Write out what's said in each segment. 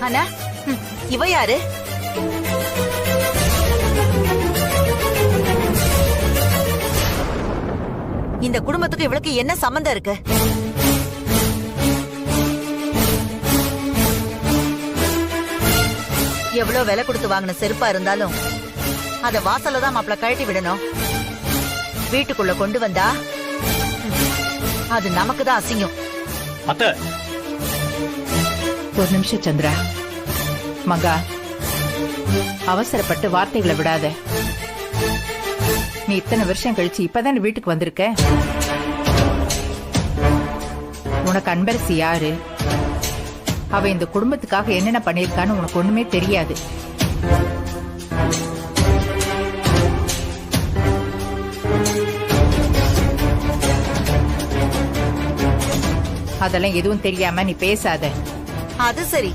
அண்ணா, இவ யாரு? இந்த குடும்பத்துக்கு இவளுக்கு என்ன சம்பந்தம் இருக்கு? எவ்வளவு விலை கொடுத்து வாங்கின செருப்பா இருந்தாலும் அத வாசல்ல தான் மாப்பிள கழட்டி விடணும். வீட்டுக்குள்ள கொண்டு வந்தா அது நமக்கு தான் அசிங்கம். அத்தை, ஒரு நிமிஷம் சந்திரா. மகா, அவசரப்பட்டு வார்த்தைகளை விடாத. நீ இத்தனை வருஷம் கழிச்சு இப்பதானே வீட்டுக்கு வந்திருக்க. உனக்கு அன்பரசி யாரு? அவ இந்த குடும்பத்துக்காக என்னென்ன பண்ணிருக்கான்னு உனக்கு ஒண்ணுமே தெரியாது. அதெல்லாம் எதுவும் தெரியாம நீ பேசாத. அது சரி,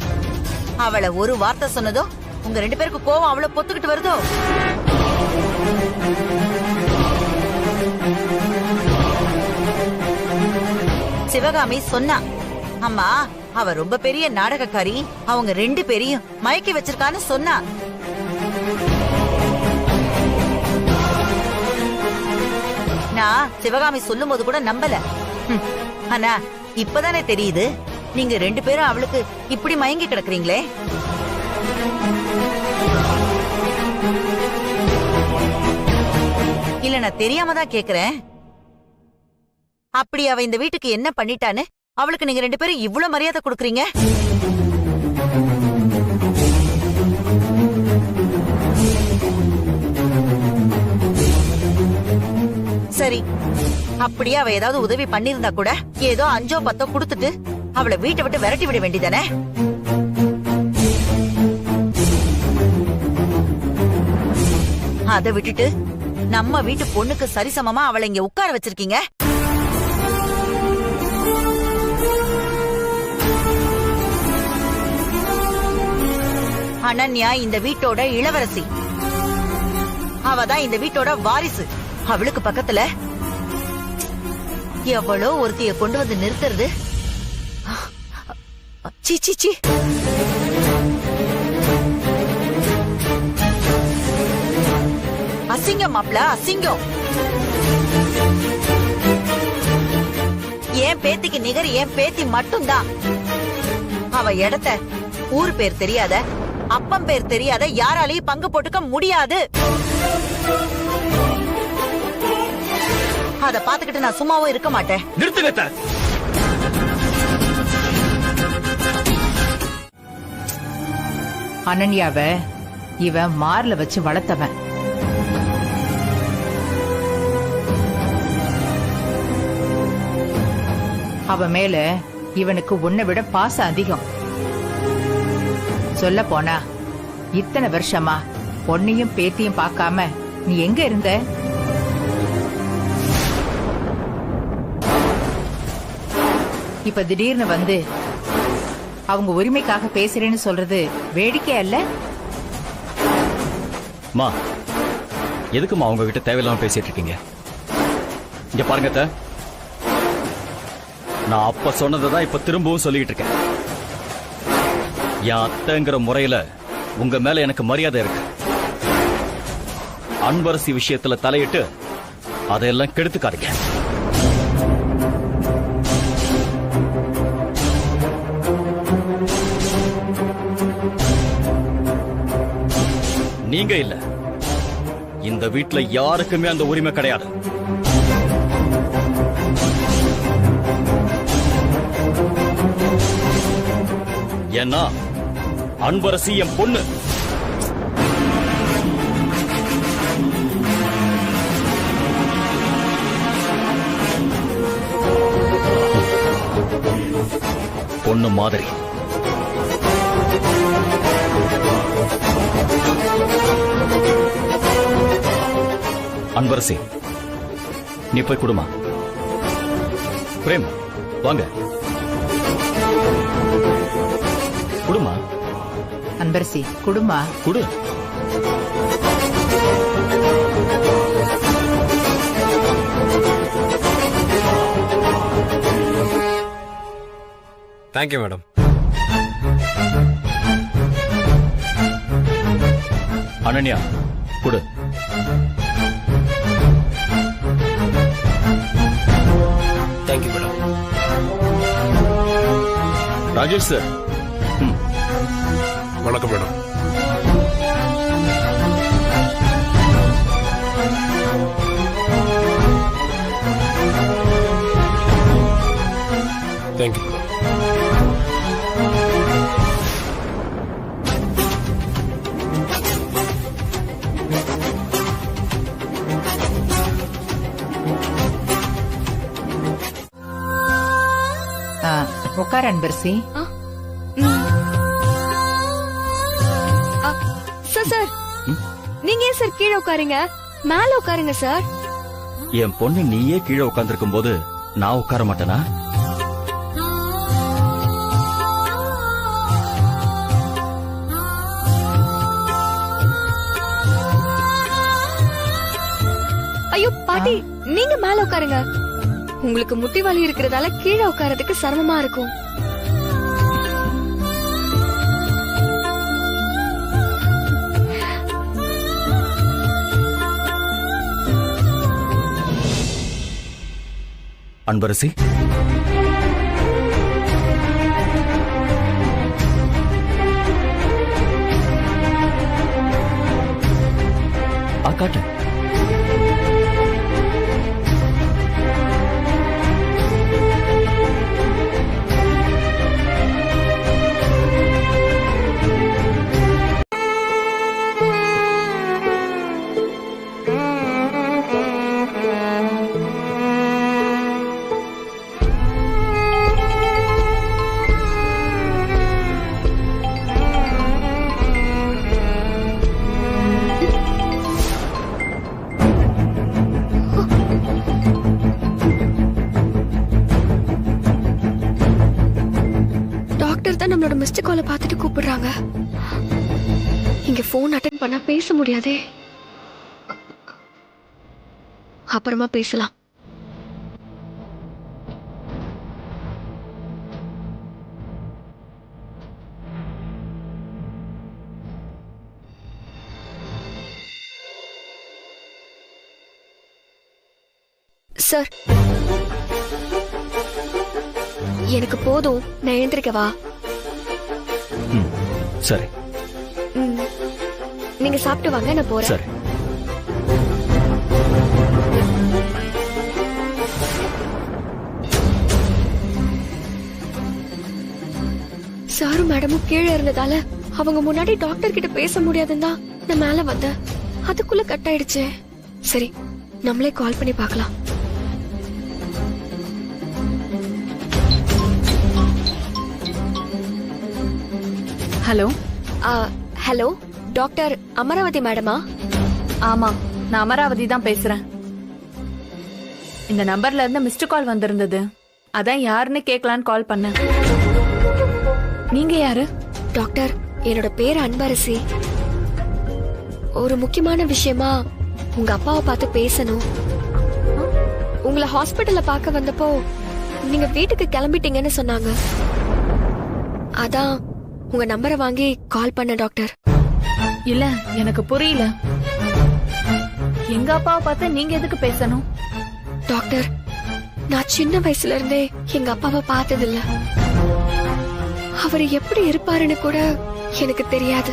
அவளை ஒரு வார்த்தை சொன்னதோ உங்க 2 பேருக்கு கோவம் அவளை பொத்துக்கிட்டு வருதோ? சிவகாமி சொன்னா, அம்மா அவ ரொம்ப பெரிய நாடகக்காரி, அவங்க 2 பேரையும் மயக்கி வச்சிருக்கான்னு சொன்னா. நான் சிவகாமி சொல்லும் போது கூட நம்பல. ஆனா இப்பதானே தெரியுது நீங்க 2 பேரும் அவளுக்கு இப்படி மயங்கி கிடக்குறீங்களே. இல்ல, நான் தெரியாம தான் கேக்குறேன். அப்படி அவ இந்த வீட்டுக்கு என்ன பண்ணிட்டான்னு அவளுக்கு நீங்க 2 பேரும் இவ்வளவு மரியாதை கொடுக்கறீங்க? சரி, அப்படியே அவ ஏதாவது உதவி பண்ணிருந்தா கூட ஏதோ 5ஓ 10ஓ கொடுத்துட்டு அவளை வீட்டை விட்டு விரட்டி விட வேண்டியதானே? அதை விட்டுட்டு நம்ம வீட்டு பொண்ணுக்கு சரிசமமா அவளை இங்க உட்கார வச்சிருக்கீங்க. அனன்யா இந்த வீட்டோட இளவரசி. அவதான் இந்த வீட்டோட வாரிசு. அவளுக்கு பக்கத்துல எவ்வளோ ஒருத்திய கொண்டு வந்து நிறுத்துறது. சீ சீ சீ. அசிங்கம் மாப்ள, அசிங்கம். என் பேத்திக்கு நிகர் என் பேத்தி மட்டும்தான். அவ இடத்த ஊர் பேர் தெரியாத, அப்பம் பேர் தெரியாத யாராலையும் பங்கு போட்டுக்க முடியாது. அத பாத்துக்கிட்டு நான் சும்மாவும் இருக்க மாட்டேன். நிறுத்துங்க. அனன்யாவ இவன் மார்ல வச்சு வளர்த்தவன். அவ மேல இவனுக்கு உன்னை விட பாசம் அதிகம். சொல்ல போனா இத்தனை வருஷமா பொண்ணையும் பேத்தியும் பார்க்காம நீ எங்க இருந்த? இப்ப திடீர்னு வந்து அவங்க உரிமைக்காக பேசுறேன்னு சொல்றது வேடிக்கை அல்ல? மா, எதுக்குமா அவங்க கிட்ட தேவையில்லாம பேசிட்டு இருக்கீங்க? இங்க பாருங்க அத்தை, நான் அப்ப சொன்னதான் இப்ப திரும்பவும் சொல்லிட்டு இருக்கேன். என் அத்தைங்கிற முறையில உங்க மேல எனக்கு மரியாதை இருக்கு. அன்பரசி விஷயத்துல தலையிட்டு அதையெல்லாம் கெடுத்துக்காதீங்க. நீங்க இல்ல, இந்த வீட்டுல யாருக்குமே அந்த உரிமை கிடையாது. ஏன்னா அன்பரசி என் பொண்ணு. பொண்ணு மாதிரி. அன்பரசி, நீ போய் குடுமா. பிரேம், வாங்க குடுமா. அன்பரசி, குடுமா. குடு. Thank you madam. அனன்யா கொடு. Thank you madam. ராஜேஷ் சார். வணக்கம் மேடம். Thank you madam. உட்கார் அன்பரசி. சார் சார் நீங்க ஏன் சார் கீழே உட்காருங்க, மேல உட்காருங்க சார். என் பொண்ணு நீயே கீழே உட்கார்ந்திருக்கும் போது நான் உட்கார மாட்டேனா? ஐயோ பாட்டி, நீங்க மேல உட்காருங்க. உங்களுக்கு முட்டி வலி இருக்கிறதால கீழே உட்காரதுக்கு சிரமமா இருக்கும். அன்பரசி, காட்டு. நம்மளோட மிஸ்டு காலை பார்த்துட்டு கூப்பிடுறாங்க. இங்க போன் அட்டெண்ட் பண்ணா பேச முடியாதே. அப்புறமா பேசலாம். சார், எனக்கு போதும், நான் எழுந்திருக்கவா? சரி. நீங்க சாப்பிட்டு வாங்க, நான் போறேன். சரி. சாரும் மேடமும் கீழே இருந்ததால அவங்க முன்னாடி டாக்டர் கிட்ட பேச முடியாதுன்னு தான் நான் மேல வந்தேன். அதுக்குள்ள கட் ஆயிடுச்சு. சரி, நம்மளே கால் பண்ணி பார்க்கலாம். ஹலோ. ஹலோ, டாக்டர் அமராவதி மேடமா? ஆமா, நான் அமராவதி தான் பேசுறேன். இந்த நம்பர்ல இருந்து மிஸ்டு கால் வந்திருந்தது, அதான் யாருன்னு கேட்கலான்னு கால் பண்ணேன். நீங்க யாரு? டாக்டர், என்னோட பேர் அன்பரசி. ஒரு முக்கியமான விஷயமா உங்க அப்பாவை பார்த்து பேசணும். உங்களை ஹாஸ்பிட்டல்ல பார்க்க வந்தப்போ நீங்க வீட்டுக்கு கிளம்பிட்டீங்கன்னு சொன்னாங்க. அதான் உங்க நம்பரை வாங்கி கால் பண்ண டாக்டர். இல்ல, எனக்கு புரியல. எங்க அப்பாவை பார்த்து நீங்க எதுக்கு பேசணும்? டாக்டர், நான் சின்ன வயசுல இருந்தே எங்க அப்பாவை பார்த்ததில்ல. அவர் எப்படி இருப்பாருன்னு கூட எனக்கு தெரியாது.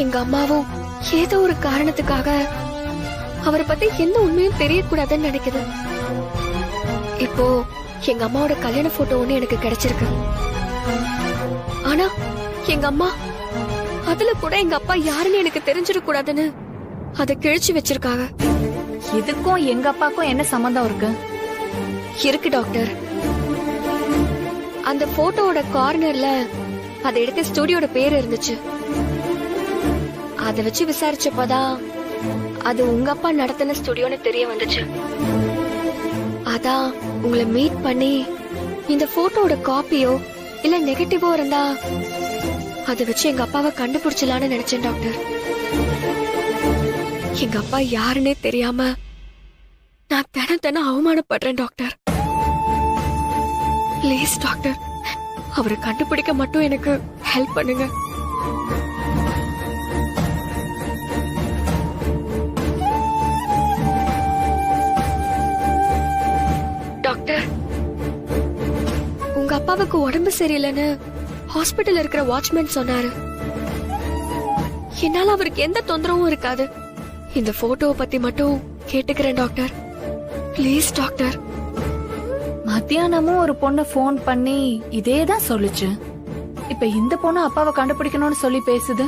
எங்க அம்மாவும் ஏதோ ஒரு காரணத்துக்காக அவரை பத்தி எந்த உண்மையும் தெரியக்கூடாதுன்னு நினைக்குது. இப்போ எங்க அம்மாவோட கல்யாண போட்டோ ஒண்ணு எனக்கு கிடைச்சிருக்கு. ஆனா எங்க அம்மா அதுல கூட எங்க அப்பா யாருன்னு எனக்கு தெரிஞ்சிடக்கூடாதுன்னு அதை கிழிச்சு வச்சிருக்காங்க. இதுக்கும் எங்க அப்பாக்கும் என்ன சம்பந்தம் இருக்கு? இருக்கு டாக்டர். அந்த போட்டோவோட கார்னர்ல அதை எடுத்த ஸ்டுடியோட பேர் இருந்துச்சு. அதை வச்சு விசாரிச்சப்பதான் அது உங்க அப்பா நடத்தின ஸ்டுடியோன்னு தெரிய வந்துச்சு. அதான் உங்களை மீட் பண்ணி இந்த போட்டோவோட காப்பியோ இல்ல நெகட்டிவோ இருந்தா அதை வச்சு எங்க அப்பாவை கண்டுபிடிச்சலான்னு நினைச்சேன் டாக்டர். எங்க அப்பா யாருன்னே தெரியாம நான் தினம் அவமானப்படுறேன் டாக்டர். ப்ளீஸ் டாக்டர், அவரை கண்டுபிடிக்க மட்டும் எனக்கு ஹெல்ப் பண்ணுங்க. அப்பாவுக்கு உடம்பு சரியில்லைன்னு ஹாஸ்பிட்டல் இருக்கிற வாட்ச்மேன் சொன்னாரு. என்னால அவருக்கு எந்த தொந்தரவும் இருக்காது. இந்த போட்டோவை பத்தி மட்டும் கேட்டுக்கிறேன் டாக்டர். Please doctor. மத்தியானமும் ஒரு பொண்ணு ஃபோன் பண்ணி இதேதான் சொல்லுச்சு. இப்ப இந்த பொண்ணு அப்பாவை கண்டுபிடிக்கணும்னு சொல்லி பேசுது.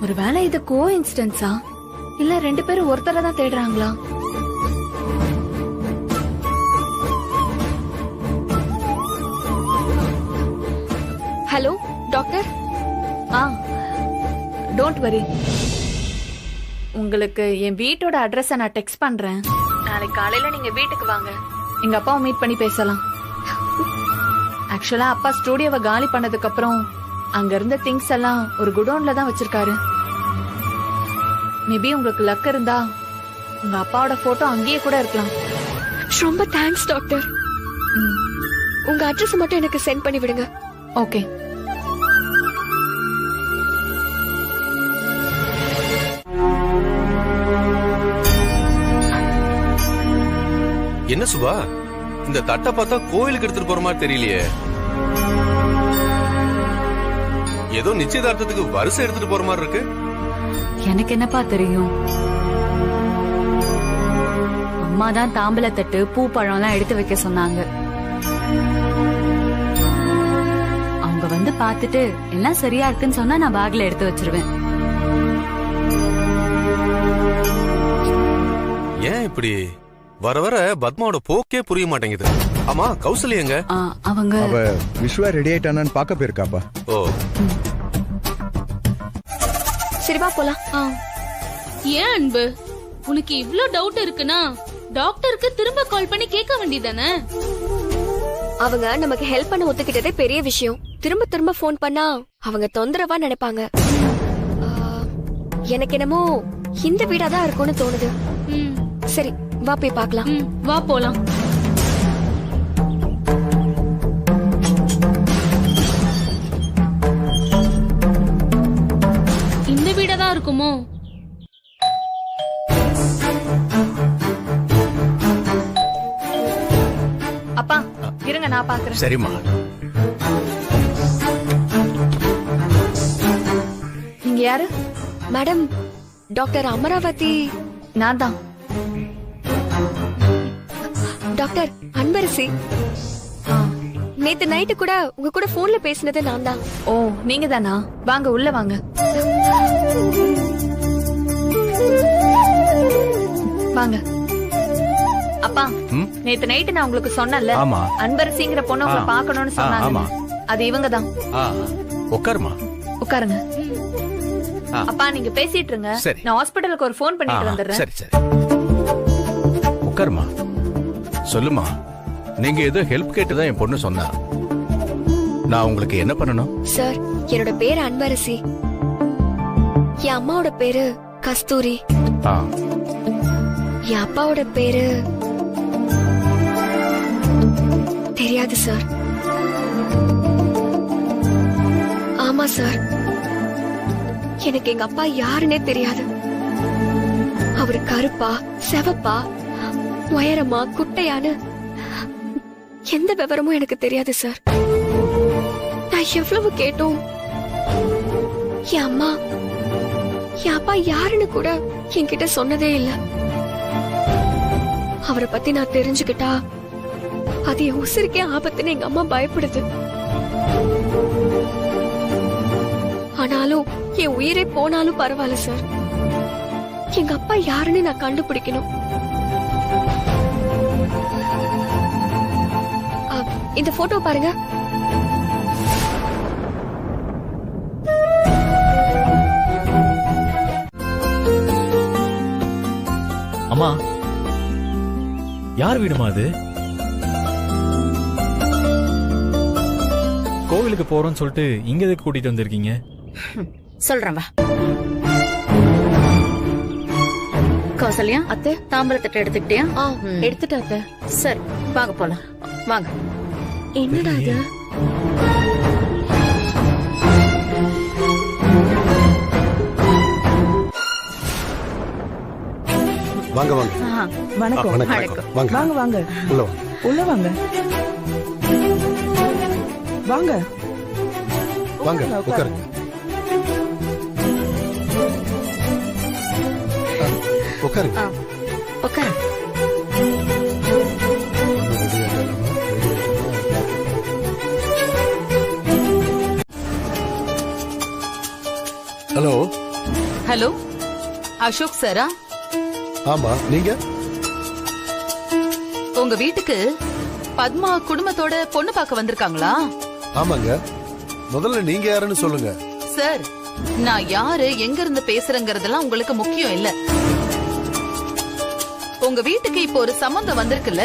ஒருவேளை இது கோ இன்சிடென்ஸா இல்ல ரெண்டு பேரும் ஒருத்தரை தான் தேடுறாங்களா? Hello doctor. Don't worry. உங்களுக்கு என் வீட்டோட அட்ரஸ நான் டெக்ஸ்ட் பண்றேன். நாளைக்கு காலையில நீங்க வீட்டுக்கு வாங்க. எங்க அப்பாவை மீட் பண்ணி பேசலாம். ஆக்சுவலா அப்பா ஸ்டூடியோவை காலி பண்ணதுக்கு அப்புறம் அங்க இருந்த திங்ஸ் எல்லாம் ஒரு குடோன்ல தான் வச்சிருக்காரு. மேபி உங்களுக்கு லக் இருந்தா உங்க அப்பாவோட போட்டோ அங்கேயே கூட இருக்கலாம். ரொம்ப தேங்க்ஸ் டாக்டர். உங்க அட்ரஸ் மட்டும் எனக்கு சென்ட் பண்ணி விடுங்க. ஓகே. என்ன சுபா, இந்த தட்டை பார்த்தா கோயிலுக்கு எடுத்துட்டு போற மாதிரி தெரியலையே. ஏதோ நிச்சயதார்த்தத்துக்கு வரிசை எடுத்துட்டு போற மாதிரி இருக்கு. எனக்கு என்னப்பா தெரியும்? அம்மா தான் தாம்பலத்தட்டு பூ பழம் எல்லாம் எடுத்து வைக்க சொன்னாங்க. அவங்க வந்து பார்த்துட்டு எல்லாம் சரியா இருக்குன்னு சொன்னா நான் பேக்ல எடுத்து வச்சிருவேன். ஏன் இப்படி வர வர பத்மாவோட போக்கே புரிய மாட்டேங்குது. ஆமா, கௌசல்யா எங்க? அவங்க அவ விஸ்வா ரெடி ஆயிட்டானான்னு பாக்க போயிருக்காப்பா. ஓ, சரி வா போலாம். ஏன் அன்பு, உனக்கு இவ்ளோ டவுட் இருக்குன்னா டாக்டருக்கு திரும்ப கால் பண்ணி கேட்க வேண்டியதானே? அவங்க நமக்கு ஹெல்ப் பண்ண ஒத்துக்கிட்டதே பெரிய விஷயம். திரும்ப திரும்ப போன் பண்ணா அவங்க தொந்தரவா நினைப்பாங்க. எனக்கு என்னமோ இந்த வீடாதான் இருக்கும்னு தோணுது. சரி வா போய் பார்க்கலாம். வா போலாம். இந்த வீடாதான் இருக்குமோ? அப்பா இருங்க, நான் பாக்குறேன். சரிம்மா. நீங்க யாரு? Madam, doctor Amaravati. நான் தான். டாக்டர் அன்பரசி. நேத்து நைட்டு கூட உங்க கூட போன்ல பேசினது நான் தான். ஓ, நீங்க தானா? வாங்க உள்ள வாங்க. வாங்க. அப்பா, நேத்து நைட்டு நான் உங்களுக்கு சொன்னேன்ல, அன்பரசிங்கிற பொண்ணு உங்களை பார்க்கணும்னு சொன்னாங்க. அது இவங்க தான். உட்காருமா. உட்காருங்க. அப்பா நீங்க பேசிட்டு இருங்க, நான் ஹாஸ்பிடலுக்கு ஒரு போன் பண்ணிட்டு வந்துடுறேன். சரி சரி. உட்காருமா. சொல்லுமா, நீங்க ஏதோ ஹெல்ப் கேட்டுதான் என் பொண்ணு சொன்னா. நான் உங்களுக்கு என்ன பண்ணணும்? சார், என்னோட பேரு அன்பரசி. என் அம்மாவோட பேரு கஸ்தூரி. என் அப்பாவோட பேரு தெரியாது சார். ஆமா சார், எனக்கு எங்க அப்பா யாருன்னே தெரியாது. அவரு கருப்பா செவப்பா உயரமா குட்டையான்னு எந்த விவரமும் எனக்கு தெரியாது சார். நான் எவ்வளவு கேட்டோம் என் அம்மா என் அப்பா யாருன்னு கூட என்கிட்ட சொன்னதே இல்ல. அவரை பத்தி நான் தெரிஞ்சுக்கிட்டா அது என் உசிருக்கே ஆபத்துன்னு எங்க அம்மா பயப்படுது. ஆனாலும் என் உயிரே போனாலும் பரவாயில்ல சார். எங்க அப்பா யாருன்னு நான் கண்டுபிடிக்கணும். இந்த போட்டோ பாருங்க. அம்மா, யார் வீடுமா அது? கோவிலுக்கு போறோம்னு சொல்லிட்டு இங்க எதுக்கு கூட்டிட்டு வந்திருக்கீங்க? சொல்றேன் வா. கௌசல்யா, அத்தை தாம்பரத்தட்டை எடுத்துக்கிட்டியா? எடுத்துட்டு அத்தை. சரி வாங்க போலாம். வாங்க. என்னடா இது? வாங்க வாங்க. வணக்கம். வணக்கம். வாங்க வாங்க வாங்க. உள்ள உள்ள வாங்க. வாங்க வாங்க உட்காருங்க. உட்காருங்க. உட்காரு. ஹலோ. ஹலோ, அசோக் சாரா? ஆமா, நீங்க? உங்க வீட்டுக்கு பத்மா குடும்பத்தோட பொண்ணு பார்க்க வந்திருக்காங்களா? ஆமாங்க. முதல்ல நீங்க யாருன்னு சொல்லுங்க. சார், நான் யாரு எங்க இருந்து பேசுறேங்கிறதெல்லாம் உங்களுக்கு முக்கியம் இல்ல. உங்க வீட்டுக்கு இப்போ ஒரு சம்பந்தம் வந்திருக்குல்ல,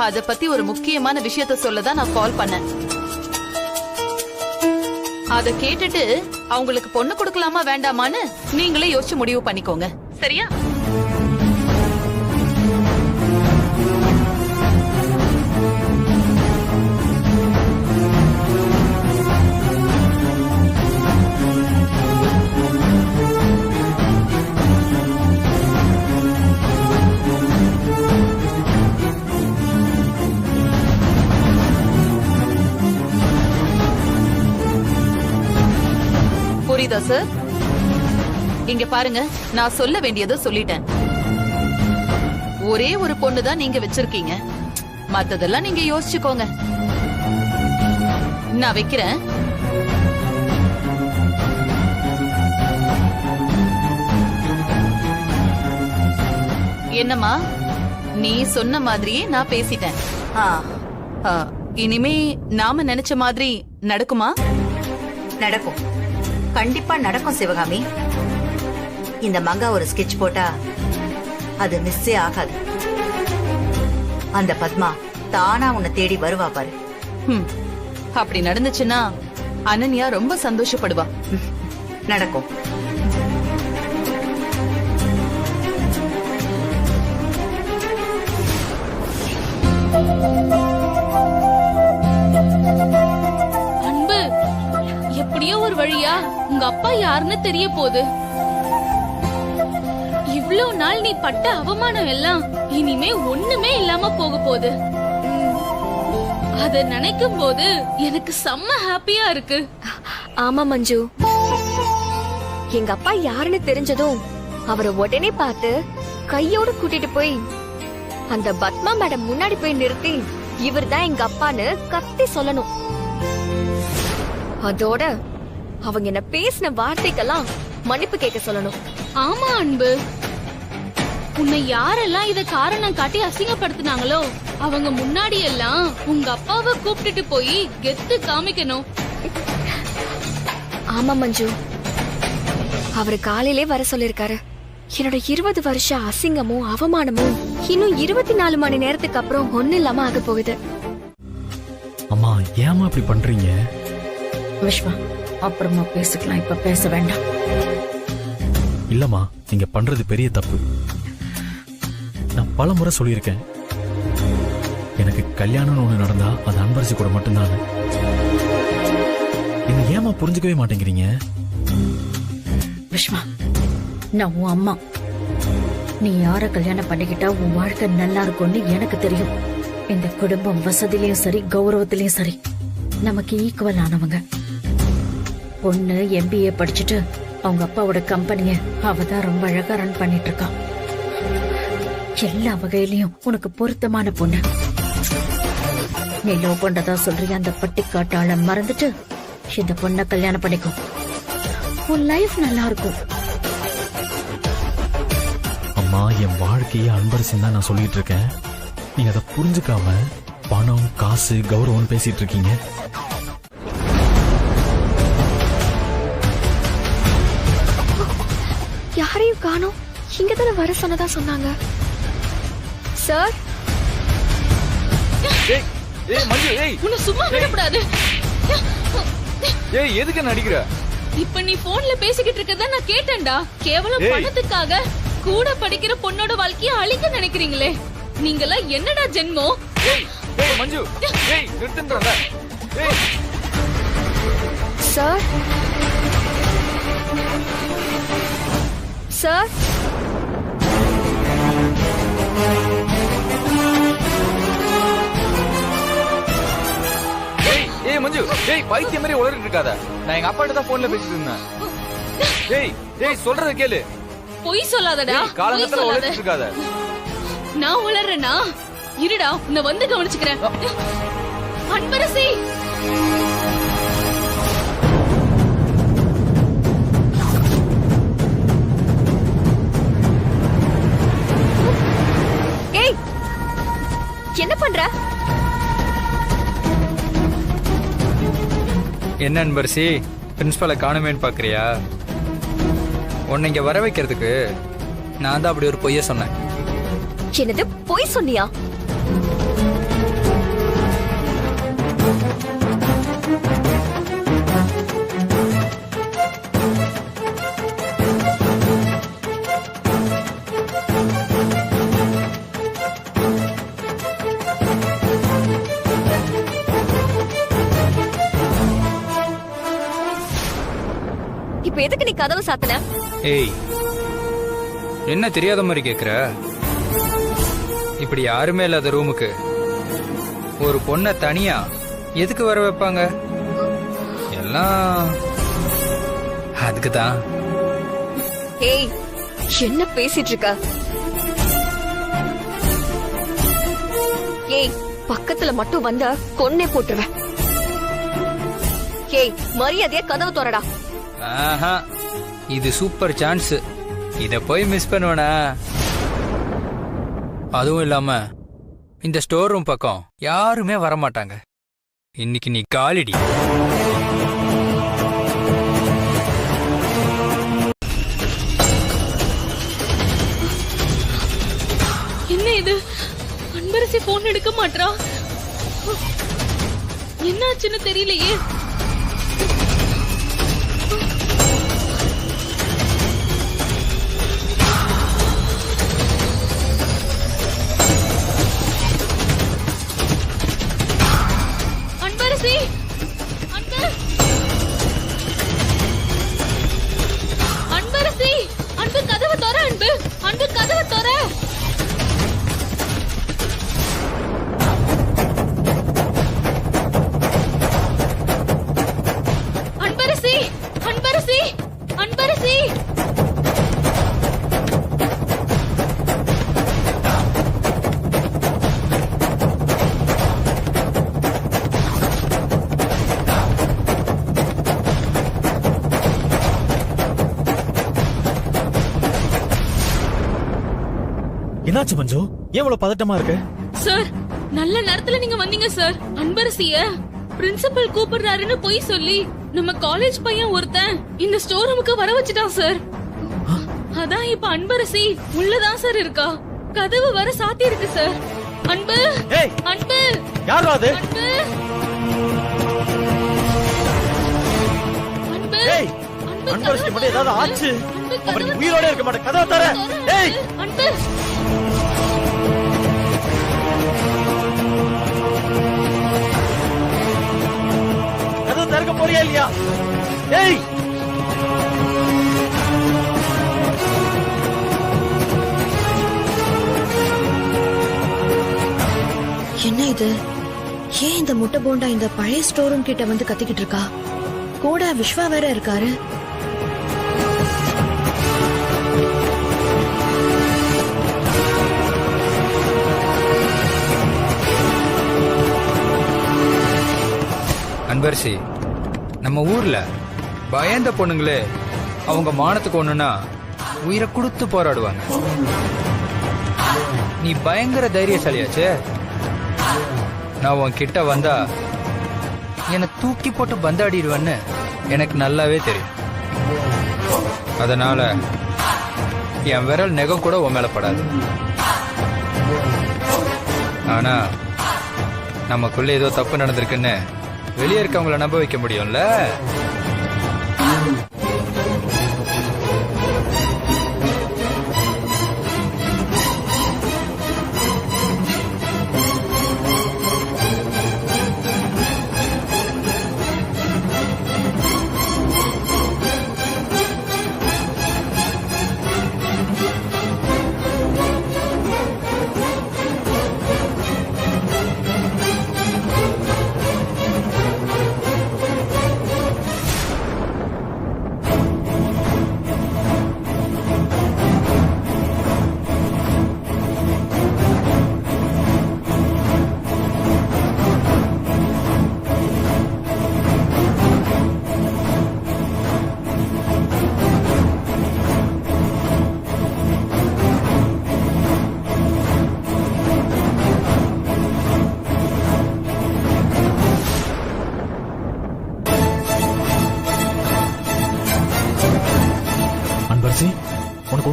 அத பத்தி ஒரு முக்கியமான விஷயத்த சொல்லதான் நான் கால் பண்ணேன். அத கேட்டுட்டு அவங்களுக்கு பொண்ணு கொடுக்கலாமா வேண்டாமான்னு நீங்களே யோசிச்சு முடிவு பண்ணிக்கோங்க. சரியா? புரியுதா சார்? இங்க பாருங்க, நான் சொல்ல வேண்டியதை சொல்லிட்டேன். ஒரே ஒரு பொண்ணு தான் நீங்க வச்சிருக்கீங்க, மத்ததெல்லாம் நீங்க யோசிச்சுக்கோங்க. நான் வைக்கிறேன். என்னம்மா, நீ சொன்ன மாதிரியே நான் பேசிட்டேன். இனிமே நாம நினைச்ச மாதிரி நடக்குமா? நடக்கும், கண்டிப்பா நடக்கும் சிவகாமி. இந்த மங்கா ஒரு ஸ்கெட்ச் போட்டா அது மிஸ்ஸே ஆகாது. அந்த பத்மா தானா உன்னை தேடி வருவா பாரு. அப்படி நடந்துச்சுன்னா அனன்யா ரொம்ப சந்தோஷப்படுவா. நடக்கும். அன்பு, எப்படியோ ஒரு வழியா உங்க அப்பா யாருன்னு தெரிய போகுது. இவ்ளோ நாள் நீ பட்ட அவமானம் எல்லாம் இனிமே ஒண்ணுமே இல்லாம போக போகுது. அத நினைக்கும் போது எனக்கு செம்ம ஹாப்பியா இருக்கு. ஆமா மஞ்சு, எங்க அப்பா யாருன்னு தெரிஞ்சதும் அவரை உடனே பார்த்து கையோட கூட்டிட்டு போய் அந்த பத்மா மேடம் முன்னாடி போய் நிறுத்தி இவர் தான் எங்க அப்பான்னு கத்தி சொல்லணும். அதோட அவங்க என்ன பேசின வார்த்தைக்கெல்லாம் மன்னிப்பு கேட்க சொல்லணும். ஆமா அன்பு, உன்னை யாரெல்லாம் இத காரணம் காட்டி அசிங்கப்படுத்தினாங்களோ அவங்க முன்னாடி எல்லாம் உங்க அப்பாவை கூப்பிட்டுட்டு போய் கெத்து காமிக்கணும். ஆமா மஞ்சு, அவரு காலையிலே வர சொல்லிருக்காரு. என்னோட 20 வருஷ அசிங்கமும் அவமானமும் இன்னும் 24 மணி நேரத்துக்கு அப்புறம் ஒண்ணு இல்லாம ஆக போகுது. அம்மா, ஏமா இப்படி பண்றீங்க? விஸ்வா, அப்புறமா பேசிக்கலாம், இப்ப பேச வேண்டாம். இல்லம்மா, நீங்க பண்றது பெரிய தப்பு. நான் பல முறை சொல்லியிருக்கேன், எனக்கு கல்யாணம்னு ஒண்ணு நடந்தா அது அன்பரசி கூட மட்டும்தான். என்ன ஏமா புரிஞ்சுக்கவே மாட்டேங்கிறீங்க? விஸ்வா, நான் உன் அம்மா. நீ யார கல்யாணம் பண்ணிக்கிட்டா உன் வாழ்க்கை நல்லா இருக்கும்னு எனக்கு தெரியும். இந்த குடும்பம் வசதியிலயும் சரி கௌரவத்திலயும் சரி நமக்கு ஈக்குவல் ஆனவங்க. பொண்ணு MBA படிச்சுட்டு அவங்க அப்பாவோட கம்பெனிய அவதான் ரொம்ப அழகா ரன் பண்ணிட்டு இருக்கா. எல்லா வகையிலயும் உனக்கு பொருத்தமான பொண்ணு. நீ லவ் பண்றதா சொல்றிய அந்த பட்டிக்காட்டாள மறந்துட்டு இந்த பொண்ண கல்யாணம் பண்ணிக்கும். உன் லைஃப் நல்லா இருக்கும். அம்மா, என் வாழ்க்கையே அன்பரசின்னு தான் நான் சொல்லிட்டு இருக்கேன். நீங்க அதை புரிஞ்சுக்காம பணம், காசு, கௌரவம் பேசிட்டு இருக்கீங்க. யாரையும் காணோம். இங்கதானே வர சொன்னதா சொன்னாங்க. சார், உன்னை சும்மா விடக்கூடாது. ஏய், எதுக்கு நடிக்கிற? இப்ப நீ போன்ல பேசிக்கிட்டு இருக்கதா நான் கேட்டேன்டா. கேவலம் பணத்துக்காக கூட படிக்கிற பொண்ணோட வாழ்க்கைய அழிக்க நினைக்கிறீங்களே. நீங்கெல்லாம் என்னடா ஜென்மம்? மஞ்சு, நிறுத்துங்கடா. சார், சார், ஏய் மஞ்சு, டேய் பைத்தியம் மாதிரி உளறிட்டு இருக்காத. நான் எங்க அப்பாட்ட தான் போன்ல பேசிட்டு இருந்தேன். டேய் டேய் சொல்றத கேளு. பொய் சொல்லாதடா. காலங்கத்துல உளறிட்டு இருக்காத. நான் உளறேனா? இருடா, உன்னை வந்து கவனிச்சுக்கிறேன். அன்பரசி, ஏய் என்ன பண்ற? என்ன அன்பரசி, பிரின்சிபாலை காணுமேன்னு பாக்குறியா? உன்னை இங்க வர வைக்கிறதுக்கு நான் தான் அப்படி ஒரு பொய்ய சொன்னேன். என்னது பொய் சொன்னியா? இப்ப எதுக்கு நீ கதவு சாத்தன? ஏய் என்ன தெரியாத மாதிரி கேக்குற? இப்படி யாருமே இல்லாத ரூமுக்கு ஒரு பொண்ண தனியா எதுக்கு வர வைப்பாங்க? எல்லாம் அதுக்குதான். ஏய் என்ன பேசிட்டு இருக்க? ஏய் பக்கத்துல மட்டும் வந்த கொன்னே போட்டுருவேன். ஏய் மரியாதையா கதவு திறடா. ஆஹா, இது சூப்பர் சான்ஸ். இத போய் மிஸ் பண்ணுவனா? அதுவும் இல்லாம இந்த ஸ்டோர் ரூம் பக்கம் யாருமே வரமாட்டாங்க. இன்னைக்கு நீ காலிடி. என்ன இது? அன்பரசி போன் எடுக்க மாட்டா. என்னாச்சுன்னு தெரியலையே. அன்பரசி, அன்பரசி, அன்பு கதவு தர. அன்பு, அன்பு கதவு தர. அன்பரசி, அன்பரசி, அன்பரசி. என்னாச்சு மஞ்சு? ஏன் இவ்வளவு பதட்டமா இருக்கு? சார், நல்ல நேரத்துல நீங்க வந்தீங்க சார். அன்பரசிய பிரின்சிபல் கூப்பிடுறாருன்னு போய் சொல்லி நம்ம காலேஜ் பையன் ஒருத்தன் இந்த ஸ்டோர் ரூமுக்கு வர வச்சுட்டான் சார். அதான் இப்ப அன்பரசி உள்ளதான் சார் இருக்கா. கதவு வர சாத்தி இருக்கு சார். அன்பு, அன்பு, யாரோ அது? அன்பு, அன்பு, அன்பரசி மட்டும் ஏதாவது ஆச்சு. அவருக்கு உயிரோட இருக்க மாட்டேன். கதவை தர. ஏய் அன்பு. கதவை திறக்க போறியா இல்லையா? ஏய் என்ன இது? ஏன் இந்த முட்டை போண்டா இந்த பழைய ஸ்டோர் ரூம் கிட்ட வந்து கத்திக்கிட்டு இருக்கா? கூட விஸ்வா வேற இருக்காரு. அன்பரசி, நம்ம ஊர்ல பயந்த பொண்ணுங்களே அவங்க மானத்துக்கு ஒண்ணுன்னா உயிரை கொடுத்து போராடுவாங்க. நீ பயங்கர தைரியசாலியாச்சே. நான் உன் கிட்ட வந்தா என்னை தூக்கி போட்டு பந்தாடிடுவேன்னு எனக்கு நல்லாவே தெரியும். அதனால என் விரல் நெகம் கூட உன் மேல படாது. ஆனா நமக்குள்ள ஏதோ தப்பு நடந்திருக்குன்னு வெளியே இருக்கவங்கள நம்ப வைக்க முடியும்ல?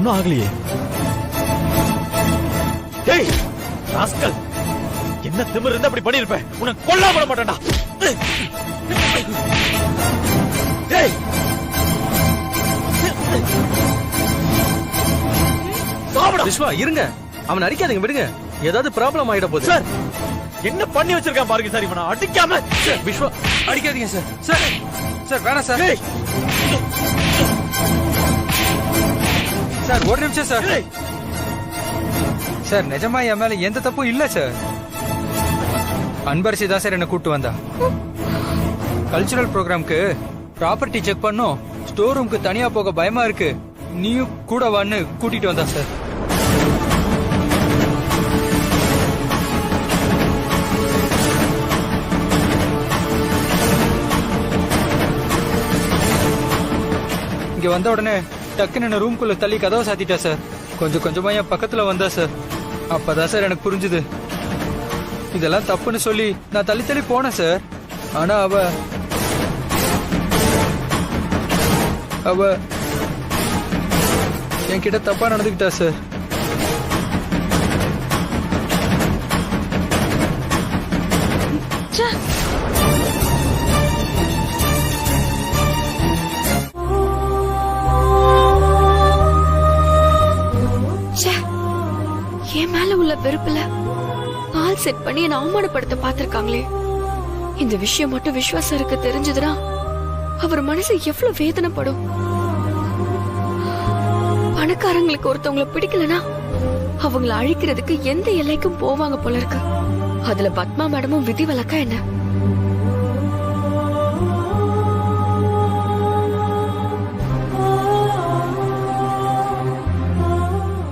ஒன்னும் ஆகலையே. டேய் ராஸ்கல், என்ன திமிரு இருந்தா அப்படி பண்ணிருப்பேன். உன்னை கொல்லாம விட மாட்டேன்டா. டேய் விஸ்வா இருங்க, அவன் அடிக்காதீங்க, விடுங்க. ஏதாவது ப்ராப்ளம் ஆயிட போகுது. சார் என்ன பண்ணி வச்சிருக்கான் பாருங்க சார். இவனை அடிக்காம. விஸ்வா அடிக்காதீங்க சார். சார் சார் வேணாம் சார். சார் ஒரு நிமிஷம் சார். சார் நிஜமா என் மேல எந்த தப்பும் இல்ல சார். அன்பரசி தான் சார் என்ன கூட்டு வந்தா. கல்ச்சுரல் ப்ரோக்ராம்க்கு ப்ராப்பர்ட்டி செக் பண்ணும், ஸ்டோர் ரூம்க்கு தனியா போக பயமா இருக்கு, நீயும் கூட வான்னு கூட்டிட்டு வந்தா சார். இங்க வந்த உடனே டக்குன்னு என்ன ரூம்குள்ள தள்ளி கதவை சாத்திட்டா சார். கொஞ்சம் கொஞ்சமா என் பக்கத்துல வந்தா சார். அப்பதான் சார் எனக்கு புரிஞ்சுது இதெல்லாம் தப்புன்னு சொல்லி நான் தள்ளி தள்ளி போனேன் சார். ஆனா அவ என்கிட்ட தப்பா நடந்துக்கிட்டா சார். என் மேல உள்ள வெறுப்புல பால் செட் பண்ணி என்ன அவமானப்படுத்த பாத்திருக்காங்களே. இந்த விஷயம் மட்டும் விஸ்வாசருக்கு தெரிஞ்சதுன்னா அவர் மனசு எவ்வளவு வேதனைப்படும். பணக்காரங்களுக்கு ஒருத்தவங்களை பிடிக்கலனா அவங்கள அழிக்கிறதுக்கு எந்த எல்லைக்கும் போவாங்க போல இருக்கு. அதுல பத்மா மேடமும் விதி விலக்கா என்ன?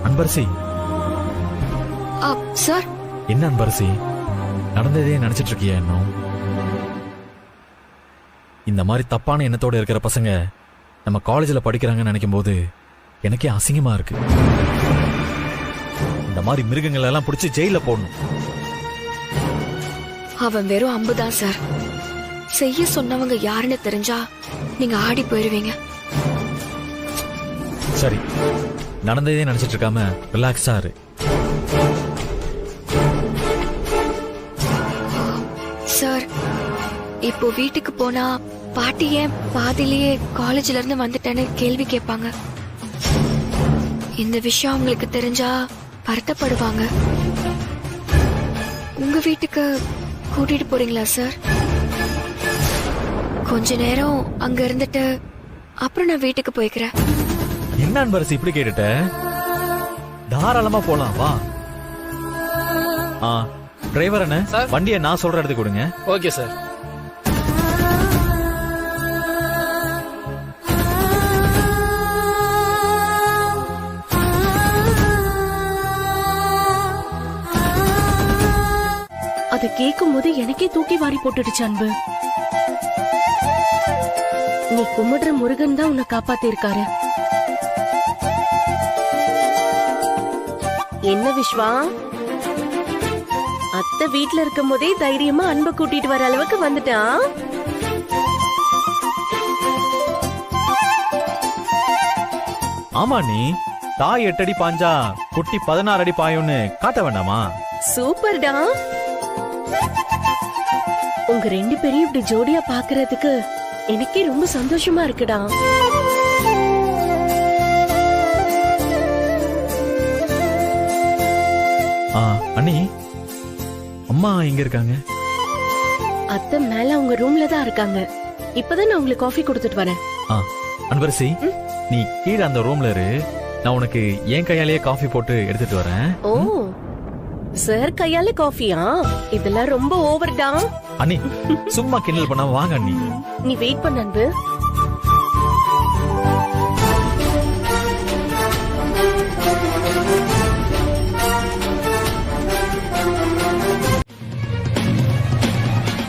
அன்பரசி. சார் என்ன அன்பரசி, நடந்ததே நினைச்சிட்டு இருக்கியா? இன்னும் இந்த மாதிரி தப்பான எண்ணத்தோட இருக்கிற பசங்க நம்ம காலேஜ்ல படிக்கிறாங்கன்னு நினைக்கும் போது எனக்கே அசிங்கமா இருக்கு. இந்த மாதிரி மிருகங்கள் எல்லாம் பிடிச்சி ஜெயில போடணும். அவன் வெறும் அம்புதான் சார். செய்ய சொன்னவங்க யாருன்னு தெரிஞ்சா நீங்க ஆடி போயிருவீங்க. சரி, நடந்ததே நினைச்சிட்டு இருக்காம ரிலாக்ஸா இரு. சார் இப்போ வீட்டுக்கு போனா பாட்டி ஏன் பாதிலேயே காலேஜ்ல இருந்து வந்துட்டேன்னு கேள்வி கேட்பாங்க. இந்த விஷயம் உங்களுக்கு தெரிஞ்சா வருத்தப்படுவாங்க. உங்க வீட்டுக்கு கூட்டிட்டு போறீங்களா சார்? கொஞ்ச நேரம் அங்க இருந்துட்டு அப்புறம் நான் வீட்டுக்கு போய்க்கிறேன். என்ன அன்பரசி இப்படி கேட்டுட்ட? தாராளமா போலாம், வா. டிரைவர் என்ன, வண்டியை நான் சொல்ற இடத்துக்கு கொடுங்க. Okay sir. அதை கேட்கும் போது எனக்கே தூக்கி வாரி போட்டுடுச்சு அன்பு. நீ கும்பிடுற முருகன் தான் உன்னை காப்பாத்தி இருக்காரு. என்ன விஸ்வா, அத்தை வீட்ல இருக்கும் போதே தைரியமா அன்பை கூட்டிட்டு வர அளவுக்கு வந்துட்டான். ஆமா, நீ தாய் 8 அடி பாஞ்சா குட்டி 16 அடி பாயும்னு காட்ட வேண்டாமா? சூப்பர்டா. உங்க 2 பேரையும் இப்படி ஜோடியா பாக்குறதுக்கு எனக்கே ரொம்ப சந்தோஷமா இருக்குடா. அண்ணி, அம்மா எங்க இருக்காங்க? அத்தை மேல அவங்க ரூம்ல தான் இருக்காங்க. இப்பதான் நான் உங்களுக்கு காஃபி கொடுத்துட்டு வரேன். அன்பரசி, நீ கீழே அந்த ரூம்ல இரு, நான் உனக்கு என் கையாலேயே காஃபி போட்டு எடுத்துட்டு வரேன். ஓ, சார் கையால காஃபியா? இதெல்லாம் ரொம்ப ஓவர்டா. அண்ணி சும்மா கிண்டல் பண்ணாம வாங்க அண்ணி. நீ வெயிட் பண்ண அன்பு.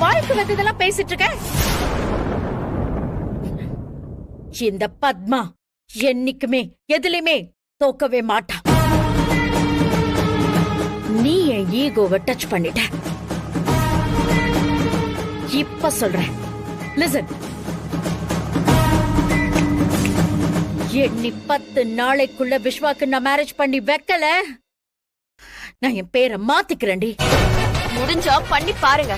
வாழ்க்கை வந்ததெல்லாம் பேசிட்டு இருக்க. இந்த பத்மா என்னைக்குமே எதுலயுமே தோக்கவே மாட்டா. நீ என் ஈகோவை டச் பண்ணிட்ட. இப்ப சொல்றேன், லிசன். எண்ணி 10 நாளைக்குள்ள விஸ்வாக்கு நான் மேரேஜ் பண்ணி வைக்கல, நான் என் பேரை மாத்திக்கிறேன்டி. முடிஞ்சா பண்ணி பாருங்க.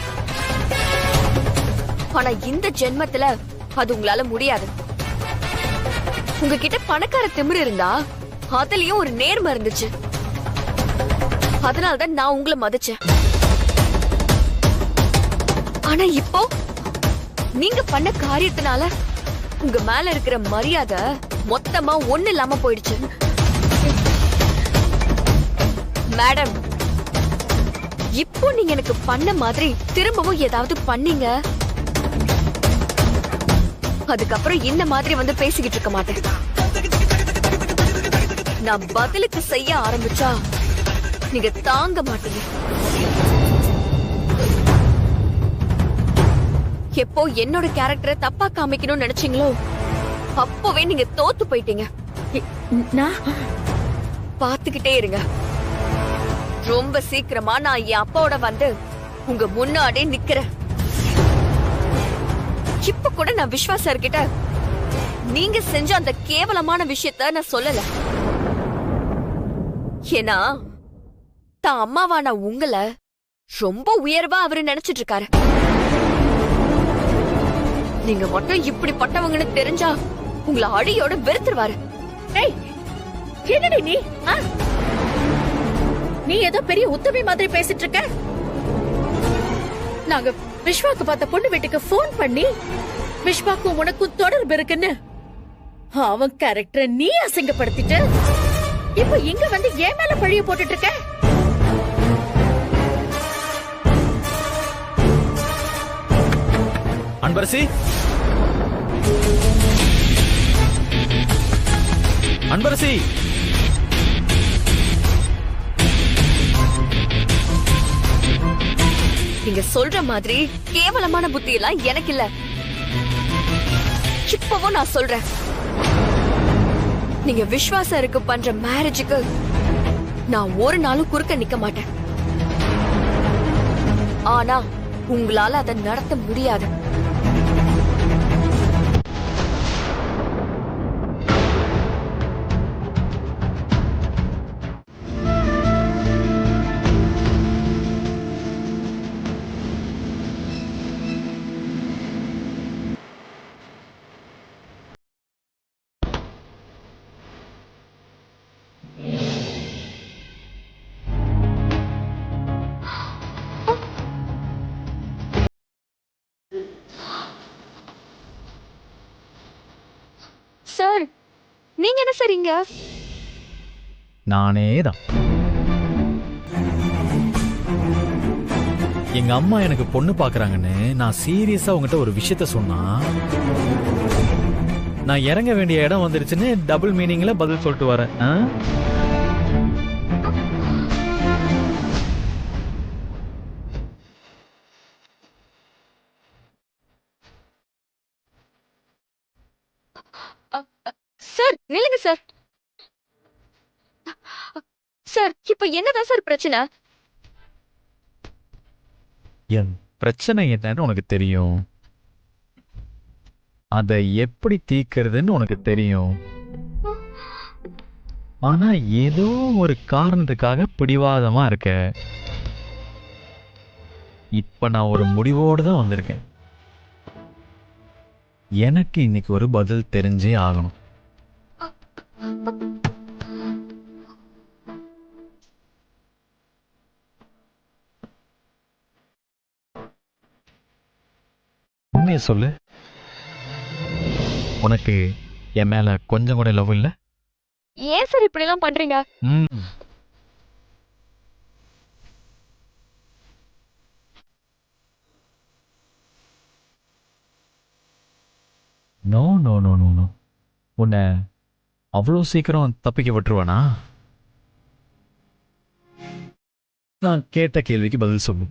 ஆனா இந்த ஜென்மத்துல அது உங்களால முடியாது. உங்ககிட்ட பணக்கார திமிரு இருந்தா அதுலயும் ஒரு நேர்மை இருந்துச்சு. அதனாலதான் நான் உங்களை மதிச்சேன். ஆனா இப்போ நீங்க பண்ண காரியத்தினால உங்க மேல இருக்கிற மரியாதை மொத்தமா ஒண்ணு இல்லாம போயிடுச்சு. மேடம், இப்போ நீங்க எனக்கு பண்ண மாதிரி திரும்பவும் ஏதாவது பண்ணீங்க, அதுக்கப்புறம் இந்த மாதிரி வந்து பேசிக்கிட்டு இருக்க மாட்டேன். நான் பதிலுக்கு செய்ய ஆரம்பிச்சா நீங்க தாங்க மாட்டீங்க. எப்போ என்னோட கேரக்டரை தப்பா காமிக்கணும்னு நினைச்சீங்களோ அப்பவே நீங்க தோத்து போயிட்டீங்க. பாத்துக்கிட்டே இருங்க. ரொம்ப சீக்கிரமா நான் என் அப்பாவோட வந்து உங்க முன்னாடி நிக்கிறேன். இப்ப கூட நான் விஸ்வா சார் கிட்ட நீங்க செஞ்ச அந்த கேவலமான விஷயத்த நான் சொல்லல. ஏன்னா தான் அம்மாவான உங்களை ரொம்ப உயர்வா அவரு நினைச்சிட்டு இருக்காரு. நீங்க மட்டும் இப்படிப்பட்டவங்கன்னு தெரிஞ்சா உங்களை அடியோட வெறுத்துருவாரு. என்னடி நீ நீ ஏதோ பெரிய உத்தமி மாதிரி பேசிட்டு இருக்க. நாங்க விஸ்வாக்கு பார்த்த பொண்ணு வீட்டுக்கு போன் பண்ணி விஸ்வாக்கும் உனக்கும் தொடர்பு இருக்குன்னு அவன் கேரக்டரை நீ அசிங்கப்படுத்திட்டு இப்ப இங்க வந்து ஏன் மேல பழிய போட்டுட்டு இருக்க. அன்பரசி, அன்பரசி, நீங்க சொல்ற மாதிரி கேவலமான புத்தி எல்லாம் எனக்கு இல்ல. இப்பவும் நான் சொல்றேன், நீங்க விஸ்வாசருக்கு பண்ற மேரேஜுக்கு நான் ஒரு நாளும் குறுக்க நிக்க மாட்டேன். ஆனா உங்களால அதை நடத்த முடியாது. சார், நீங்க என்ன சரிங்க? நானே தான். எங்க அம்மா எனக்கு பொண்ணு பாக்குறாங்கன்னு நான் சீரியஸா உங்ககிட்ட ஒரு விஷயத்த சொன்னா நான் இறங்க வேண்டிய இடம் வந்துருச்சுன்னு டபுள் மீனிங்ல பதில் சொல்லிட்டு வரேன். சார் நில்லுங்க சார். சார் இப்ப என்னதான் சார் பிரச்சனை? என் பிரச்சனை என்னன்னு உனக்கு தெரியும், அதை எப்படி தீர்க்கிறதுன்னு உனக்கு தெரியும். ஆனா ஏதோ ஒரு காரணத்துக்காக பிடிவாதமா இருக்க. இப்ப நான் ஒரு முடிவோடு தான் வந்திருக்கேன். எனக்கு இன்னைக்கு ஒரு பதில் தெரிஞ்சே ஆகணும். உண்மையை சொல்லு, உனக்கு என் மேல கொஞ்சம் கூட லவ் இல்ல? ஏன் சார் இப்படி எல்லாம் பண்றீங்க? No no no no no. உன்னை அவ்வளோ சீக்கிரம் தப்பிக்க விட்டுருவானா? நான் கேட்ட கேள்விக்கு பதில் சொல்லு.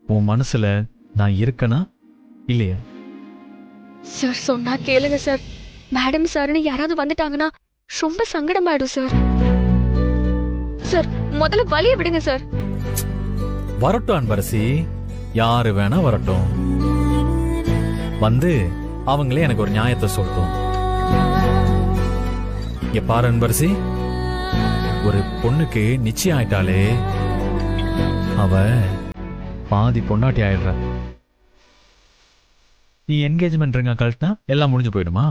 உன் மனசுல நான் இருக்கனா இல்லையா? சார் சொன்னா கேளுங்க சார். மேடம் சார்னு யாராவது வந்துட்டாங்கன்னா ரொம்ப சங்கடமாயிடும் சார். சார் முதல்ல வழிய விடுங்க சார். வரட்டும் அன்பரசி, யாரு வேணா வரட்டும். வந்து அவங்களே எனக்கு ஒரு நியாயத்தை சொல்லட்டும். இங்க பாரு அன்பரசி, ஒரு பொண்ணுக்கு நிச்சயம் ஆயிட்டாலே அவ பாதி பொண்டாட்டி ஆயிடுற. நீ என்கேஜ்மெண்ட் ரிங்க கழட்டினா எல்லாம் முடிஞ்சு போயிடுமா?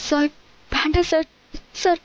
சார் வேண்டாம் சார். சார்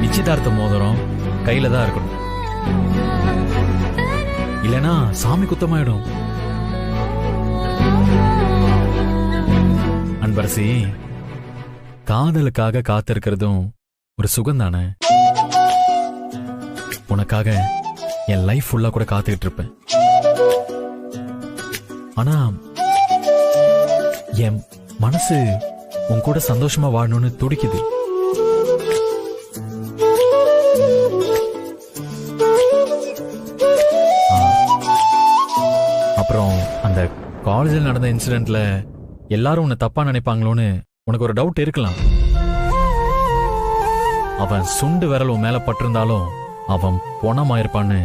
நிச்சயதார்த்த மோதிரம் கையில தான் இருக்கணும், இல்லனா சாமி குத்தமாயிடும். அன்பரசி, காதலுக்காக காத்திருக்கிறதும் ஒரு சுகம் தானே. உனக்காக என் லைஃப் ஃபுல்லா கூட காத்துக்கிட்டு இருப்பேன். ஆனா என் மனசு உன் கூட சந்தோஷமா வாழணும்னு துடிக்குது. அப்புறம் அந்த காலேஜில் நடந்த இன்சிடென்ட்ல எல்லாரும் உன்னை தப்பா நினைப்பாங்களோன்னு உனக்கு ஒரு டவுட் இருக்கலாம். அவன் சுண்டு விரல் உன் மேல பட்டிருந்தாலும் அவன் பொணமாயிருப்பான்னு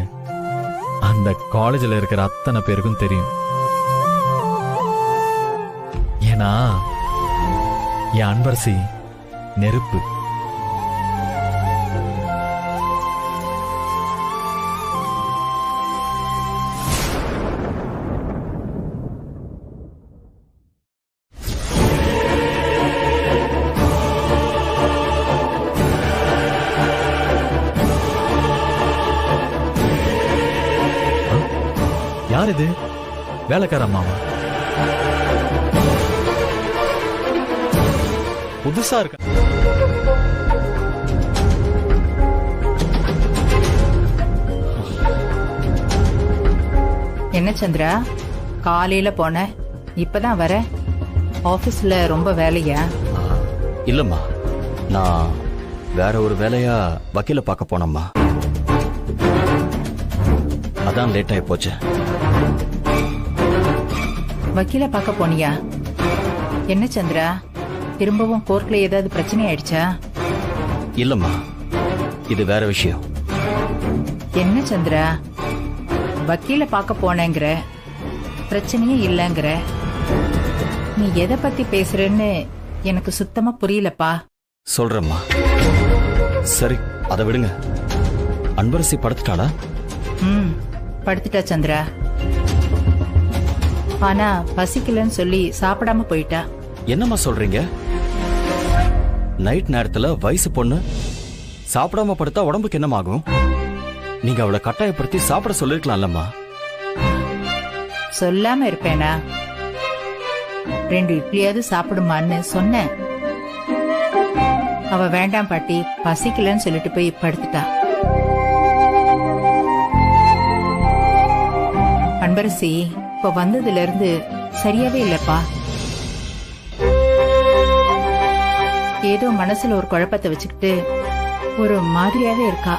அந்த காலேஜில் இருக்கிற அத்தனை பேருக்கும் தெரியும். ஏன்னா என் அன்பரசி நெருப்பு. யார் இது? வேலைக்கார அம்மாவா? புதுசா இருக்க. என்ன சந்திரா, காலையில போன இப்பதான் வர? ஆபீஸ்ல ரொம்ப வேலையா? இல்லம்மா, நான் வேற ஒரு வேலையா வக்கீல பார்க்க போனம்மா, அதான் லேட் ஆகி போச்சு. வக்கீல பார்க்க போனியா? என்ன சந்திரா, திரும்பவும் கோர்ட்ல ஏதாவது பிரச்சனை ஆயிடுச்சா? இல்லம்மா, இது வேற விஷயம். என்ன சந்திரா, வக்கீல பார்க்க போனேங்கிற, பிரச்சனையே இல்லைங்கிற, நீ எதை பத்தி பேசுறன்னு எனக்கு சுத்தமா புரியலப்பா. சொல்றேம்மா. சரி, அதை விடுங்க. அன்பரசி படுத்துட்டாளா? படுத்துட்டா சந்திரா. ஆனா பசிக்கலன்னு சொல்லி சாப்பிடாம போயிட்டா. என்னம்மா சொல்றீங்க? நைட் நேரத்துல வயசு பொண்ணு சாப்பிடாம படுத்தா உடம்புக்கு என்னமாகும்? நீங்க அவளை கட்டாயப்படுத்தி சாப்பிட சொல்லிருக்கலாம்லம்மா. சொல்லாம இருப்பேனா? 2 இட்லியாவது சாப்பிடுமான்னு சொன்னேன். அவ வேண்டாம் பாட்டி, பசிக்கலன்னு சொல்லிட்டு போய் படுத்துட்டா. அன்பரசி இப்ப வந்ததுல இருந்து சரியாவே இல்லப்பா. ஏதோ மனசுல ஒரு குழப்பத்தை வச்சுக்கிட்டு ஒரு மாதிரியாவே இருக்கா.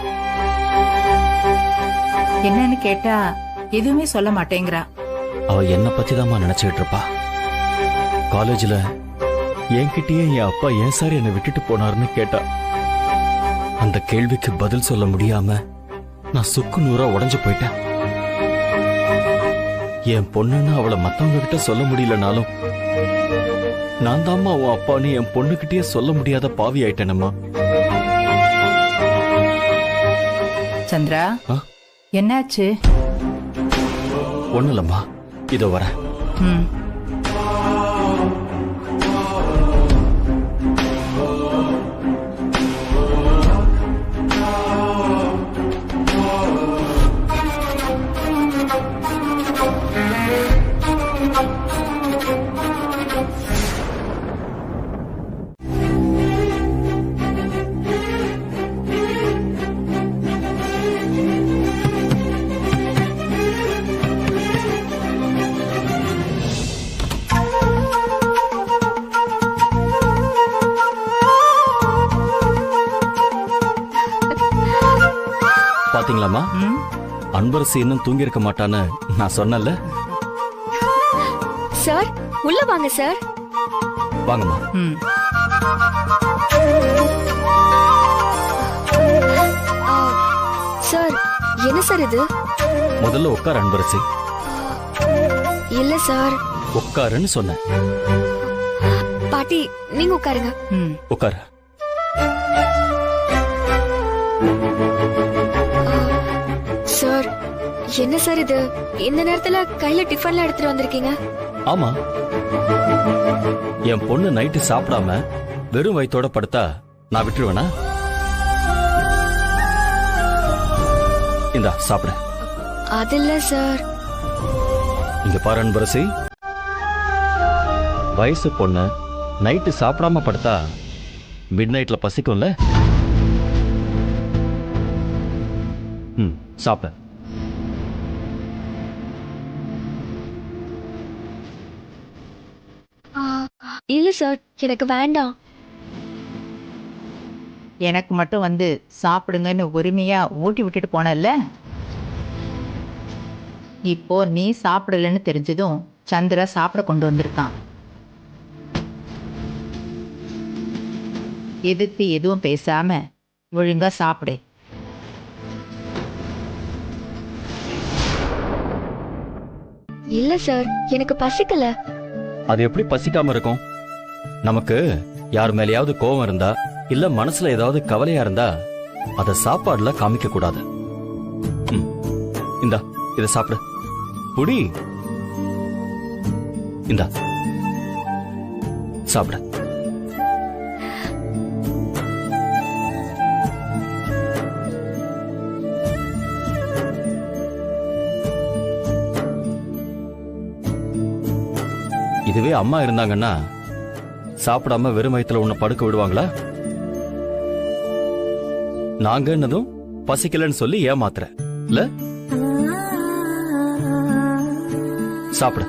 என்னன்னு கேட்டா எதுவுமே சொல்ல மாட்டேங்கிறா. அவ என்ன பத்தி தான் நினைச்சுக்கிட்டு இருப்பா. காலேஜ்ல என்கிட்டயே என் அப்பா ஏன் சார் என்னை விட்டுட்டு போனாருன்னு கேட்டா. அந்த கேள்விக்கு பதில் சொல்ல முடியாம நான் சுக்கு நூறா உடைஞ்சு போயிட்டேன். என் பொண்ணுன்னு அவளை மத்தவங்க கிட்ட சொல்ல முடியலனாலும் நான் தாம்மா உன் அப்பான்னு என் பொண்ணுகிட்டயே சொல்ல முடியாத பாவி ஆயிட்டேனம்மா. சந்திரா, என்னாச்சு? ஒண்ணு இல்லம்மா, இதோ வரேன். பாத்தீங்களாமா? அன்பரசி இன்னும் தூங்கி இருக்க மாட்டான்னு நான் சொன்னல. சார் உள்ள வாங்க சார். வாங்கம்மா. சார் என்ன சார் இது? முதல்ல உட்கார் அன்பரசி. இல்ல சார். உட்காருன்னு சொன்னேன். பாட்டி நீங்க உட்காருங்க. உட்காரு. சார் என்ன சார் இது? இந்த நேரத்துல கையில டிஃபன்ல எடுத்துட்டு வந்திருக்கீங்க? ஆமா, என் பொண்ணு நைட்டு சாப்பிடாம வெறும் வயித்தோட படுத்தா நான் விட்டுருவேனா? இந்தா சாப்பிட. அது இல்ல சார். இங்க பாரு அன்பரசி, வயசு பொண்ணு நைட்டு சாப்பிடாம படுத்தா மிட் நைட்ல பசிக்கும்ல. சாப்பிட. இல்ல சார் எனக்கு வேண்டாம். எனக்கு மட்டும் வந்து சாப்பிடுங்கன்னு உரிமையா ஊட்டி விட்டுட்டு போனல்ல. இப்போ நீ சாப்பிடலன்னு தெரிஞ்சதும் சந்திரா சாப்பிட கொண்டு வந்திருக்கான். எதிர்த்து எதுவும் பேசாம ஒழுங்கா சாப்பிடு. இல்ல சார் எனக்கு பசிக்கல. அது எப்படி பசிக்காம இருக்கும்? நமக்கு யார் மேலேயாவது கோபம் இருந்தா இல்ல மனசுல ஏதாவது கவலையா இருந்தா அத சாப்பாடுல காமிக்க கூடாது. இந்தா இத சாப்பிடு. புடி. இந்தா சாப்பிட. இதுவே அம்மா இருந்தாங்கன்னா சாப்பிடாம வெறும் வயித்துல உன்னை படுக்க விடுவாங்களா? நாங்க என்னதும் பசிக்கலன்னு சொல்லி ஏமாத்துற இல்ல? சாப்பிட.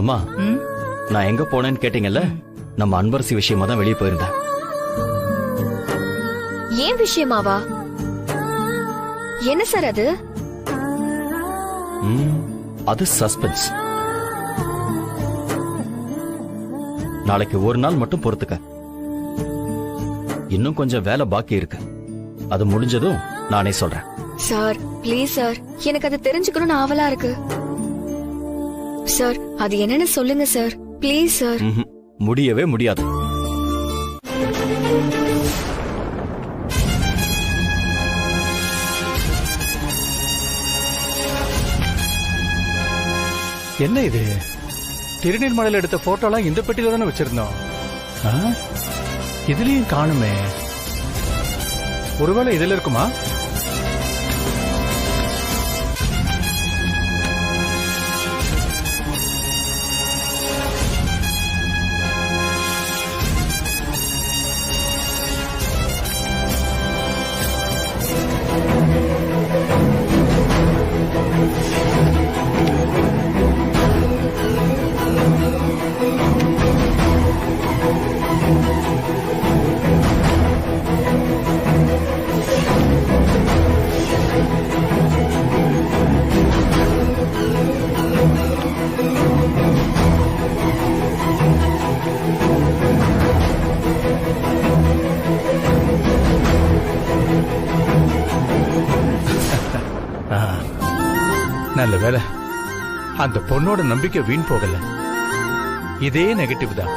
அம்மா, நான் எங்க போனேன்னு கேட்டீங்கல்ல, நம்ம அன்பரசி விஷயமா தான் வெளியே போயிருந்தேன். ஏன் விஷயமாவா? என்ன சார் அது? அது சஸ்பென்ஸ். நாளைக்கு ஒரு நாள் மட்டும் பொறுத்துக்க. இன்னும் கொஞ்சம் வேலை பாக்கி இருக்கு. அது முடிஞ்சதும் நானே சொல்றேன். சார் ப்ளீஸ் சார், எனக்கு அது தெரிஞ்சுக்கணும்னு ஆவலா இருக்கு. சார் அது என்னன்னு சொல்லுங்க சார் ப்ளீஸ் சார். முடியவே முடியாது. என்ன இது? திருநீர்மலையில் எடுத்த போட்டோலாம் இந்த பெட்டியில தானே வச்சிருந்தோம். இதுலயும் காணுமே. ஒருவேளை இதுல இருக்குமா? நல்ல வேலை, அந்த பொண்ணோட நம்பிக்கை வீண் போகல. இதே நெகட்டிவ் தான்.